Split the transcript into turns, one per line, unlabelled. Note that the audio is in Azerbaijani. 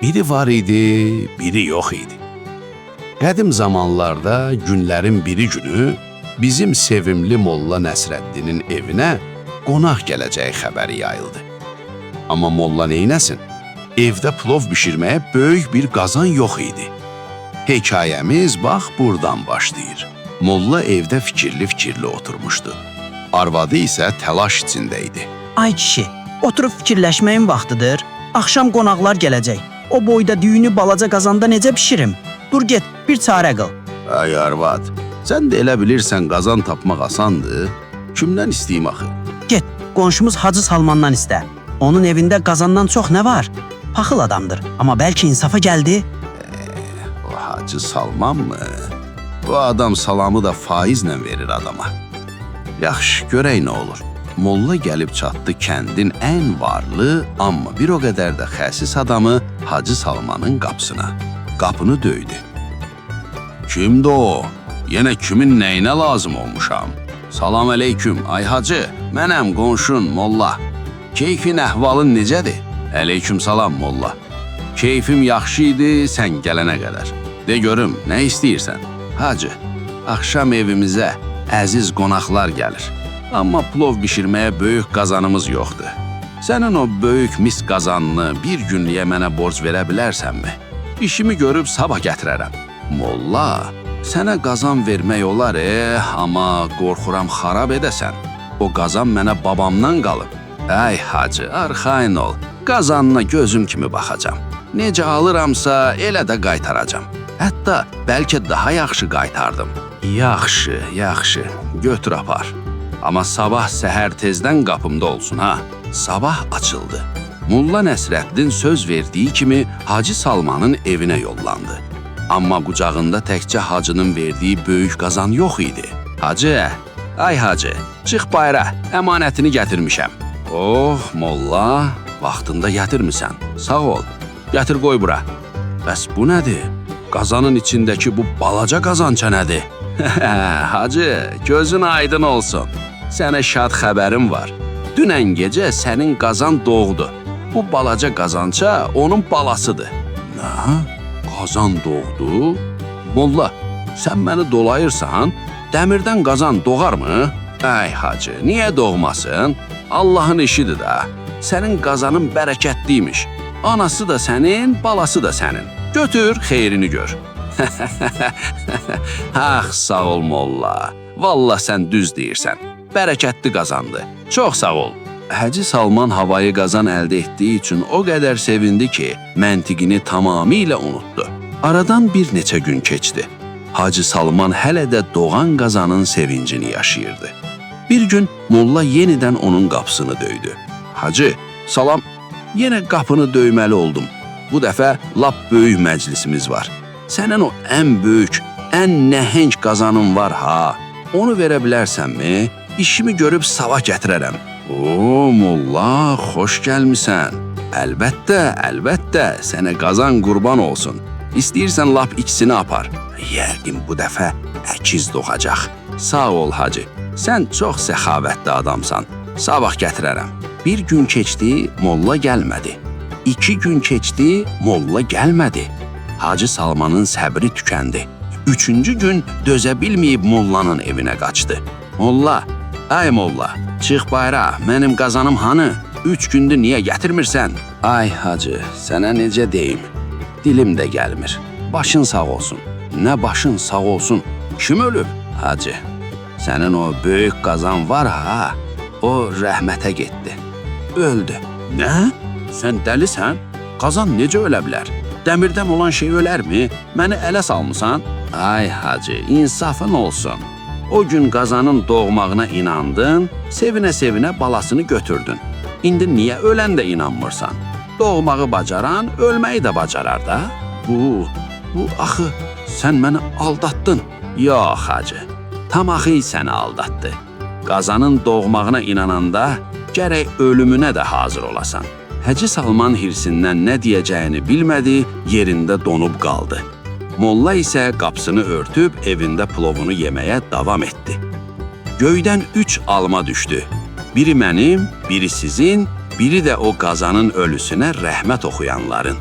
Biri var idi, biri yox idi. Qədim zamanlarda günlərin biri günü bizim sevimli Molla Nəsrəddinin evinə qonaq gələcəyi xəbəri yayıldı. Amma Molla neynəsin? Evdə plov bişirməyə böyük bir qazan yox idi. Hekayəmiz bax buradan başlayır. Molla evdə fikirli-fikirli oturmuşdu. Arvadı isə təlaş içində idi.
Ay kişi, oturub fikirləşməyin vaxtıdır. Axşam qonaqlar gələcək. O boyda düyünü balaca qazanda necə bişirim? Dur get, bir çarə qıl.
Ay arvad, sən də elə bilirsən qazan tapmaq asandır. Kimdən istəyim axı?
Get, qonşumuz Hacı Salmandan istə. Onun evində qazandan çox nə var? Paxıl adamdır, amma bəlkə insafa gəldi.
O Hacı Salman mı? Bu adam salamı da faizlə verir adama. Yaxşı, görək nə olur. Molla gəlib çatdı kəndin ən varlı, amma bir o qədər də xəsis adamı Hacı Salmanın qapısına. Qapını döydü. Kimdir o? Yenə kimin nəyinə lazım olmuşam? Salam əleyküm, ay hacı, mənəm qonşun Molla. Keyfin əhvalın necədir? Əleyküm salam Molla. Keyfim yaxşı idi sən gələnə qədər. De görüm, nə istəyirsən? Hacı, axşam evimizə əziz qonaqlar gəlir. Amma plov bişirməyə böyük qazanımız yoxdur. Sənin o böyük mis qazanını bir günlüyə mənə borc verə bilərsənmi? İşimi görüb sabah gətirərəm. Molla, sənə qazan vermək olar, amma qorxuram xarab edəsən. O qazan mənə babamdan qalıb. Ay hacı, arxayın ol. Qazanına gözüm kimi baxacam. Necə alıramsa elə də qaytaracam. Hətta bəlkə daha yaxşı qaytardım. Yaxşı, götür apar. Amma sabah səhər tezdən qapımda olsun, ha? Sabah açıldı. Molla Nəsrəddin söz verdiyi kimi Hacı Salmanın evinə yollandı. Amma qucağında təkcə hacının verdiyi böyük qazan yox idi. Hacı, ay hacı, çıx bayra, əmanətini gətirmişəm. Oh, Molla, vaxtında gətirmisən. Sağ ol, gətir qoy bura. Bəs bu nədir? Qazanın içindəki bu balaca qazança nədir? Hacı, gözün aydın olsun. Sənə şad xəbərim var. Dünən gecə sənin qazan doğdu. Bu balaca qazança onun balasıdır. Nə? Qazan doğdu? Molla, sən məni dolayırsan, dəmirdən qazan doğarmı? Ay hacı, niyə doğmasın? Allahın işidir də. Sənin qazanın bərəkətliymiş. Anası da sənin, balası da sənin. Götür, xeyrini gör. Sağ ol Molla. Vallah sən düz deyirsən. Bərəkətli qazandı. Çox sağ ol. Hacı Salman havayı qazan əldə etdiyi üçün o qədər sevindi ki, məntiqini tamamilə unutdu. Aradan bir neçə gün keçdi. Hacı Salman hələ də doğan qazanın sevincini yaşayırdı. Bir gün Molla yenidən onun qapısını döydü. Hacı, salam, yenə qapını döyməli oldum. Bu dəfə lap böyük məclisimiz var. Sənin o ən böyük, ən nəhəng qazanın var ha. Onu verə bilərsənmi? İşimi görüb sabah gətirərəm. Oo, Molla, xoş gəlmisən. Əlbəttə, sənə qazan qurban olsun. İstəyirsən lap ikisini apar. Yəqin bu dəfə əkiz doğacaq. Sağ ol hacı, sən çox səxavətli adamsan. Sabah gətirərəm. Bir gün keçdi, Molla gəlmədi. 2 gün keçdi, Molla gəlmədi. Hacı Salmanın səbri tükəndi. 3-cü gün dözə bilməyib Mollanın evinə qaçdı. Molla, ay Molla, çıx bayra, mənim qazanım hanı? 3 gündür niyə gətirmirsən? Ay hacı, sənə necə deyim? Dilim də gəlmir. Başın sağ olsun. Nə başın sağ olsun? Kim ölüb? Hacı, sənin o böyük qazan var ha, o rəhmətə getdi. Öldü. Nə? Sən dəlisən? Qazan necə ölə bilər? Dəmirdən olan şey ölərmi? Məni ələ salmısan? Ay hacı, insafın olsun. O gün qazanın doğmağına inandın, sevinə-sevinə balasını götürdün. İndi niyə ölən də inanmırsan? Doğmağı bacaran, ölməyi də bacarar da. Bu axı, sən məni aldatdın. Yox hacı, tamaxı səni aldatdı. Qazanın doğmağına inananda gərək ölümünə də hazır olasan. Hacı Salman hirsindən nə deyəcəyini bilmədi, yerində donub qaldı. Molla isə qapısını örtüb evində plovunu yeməyə davam etdi. Göydən 3 alma düşdü. Biri mənim, biri sizin, biri də o qazanın ölüsünə rəhmət oxuyanların.